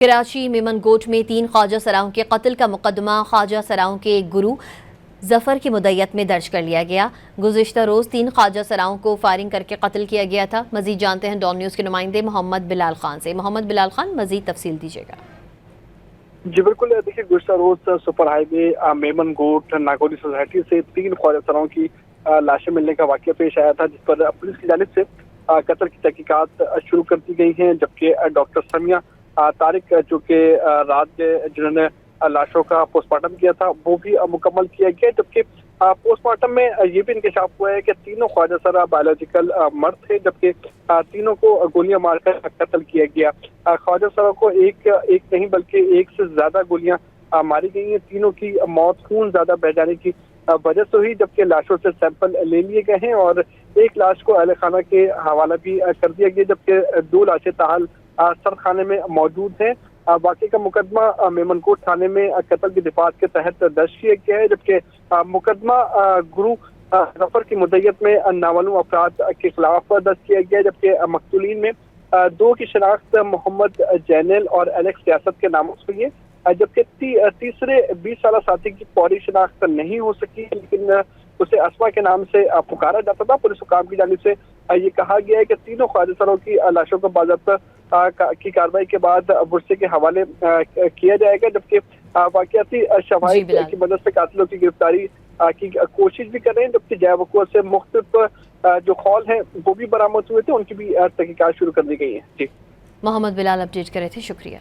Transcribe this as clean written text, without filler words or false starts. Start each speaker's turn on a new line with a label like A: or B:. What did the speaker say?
A: کراچی میمن گوٹ میں 3 خواجہ سراؤں کے قتل کا مقدمہ خواجہ سراؤں کے گرو ظفر کی مدیت میں درج کر لیا گیا۔ گزشتہ روز 3 خواجہ سراؤں کو فائرنگ کر کے قتل کیا گیا تھا۔ مزید جانتے ہیں ڈان نیوز کے نمائندے محمد بلال خان سے۔ محمد بلال خان، مزید تفصیل دیجیے گا۔
B: جی بالکل، دیکھیے گزشتہ روز سپر ہائی وے میمن گوٹ ناگوری سوسائٹی سے 3 خواجہ سراؤں کی لاشیں ملنے کا واقعہ پیش آیا تھا، جس پر پولیس کی جانب سے قتل کی تحقیقات شروع کر دی گئی ہیں، جبکہ ڈاکٹر سمیہ طارق جو کہ رات جنہوں نے لاشوں کا پوسٹ مارٹم کیا تھا وہ بھی مکمل کیا گیا، جبکہ پوسٹ مارٹم میں یہ بھی انکشاف ہوا ہے کہ تینوں خواجہ سرا بایولوجیکل مرد تھے، جبکہ تینوں کو گولیاں مار کر قتل کیا گیا۔ خواجہ سرا کو ایک نہیں بلکہ ایک سے زیادہ گولیاں ماری گئی ہیں۔ تینوں کی موت خون زیادہ بہ جانے کی وجہ سے ہوئی، جبکہ لاشوں سے سیمپل لے لیے گئے ہیں اور ایک لاش کو اہل خانہ کے حوالہ بھی کر دیا گیا، جبکہ 2 لاشیں تاحال سرد خانے میں موجود ہیں۔ واقعے کا مقدمہ میمن کوٹ تھانے میں قتل کی دفعات کے تحت درج کیا گیا ہے، جبکہ مقدمہ گرو ظفر کی مدیت میں نامعلوم افراد کے خلاف درج کیا گیا ہے، جبکہ مقتولین میں 2 کی شناخت محمد جینل اور الیکس ریاست کے ناموں سے ہوئی ہے، جبکہ تیسرے 20 سالہ ساتھی کی فوری شناخت نہیں ہو سکی، لیکن اسے اسما کے نام سے پکارا جاتا تھا۔ پولیس حکام کی جانب سے یہ کہا گیا ہے کہ تینوں خواجہ سروں کی لاشوں کو باضابطہ کی کارروائی کے بعد ورثے کے حوالے کیا جائے گا، جبکہ واقعاتی شواہد کی مدد سے قاتلوں کی گرفتاری کی کوشش بھی کر رہے ہیں، جبکہ جائے وقوع سے مختلف جو خول ہیں وہ بھی برآمد ہوئے تھے، ان کی بھی تحقیقات شروع کر دی گئی ہیں۔ جی
A: محمد بلال اپڈیٹ کر رہے تھے، شکریہ۔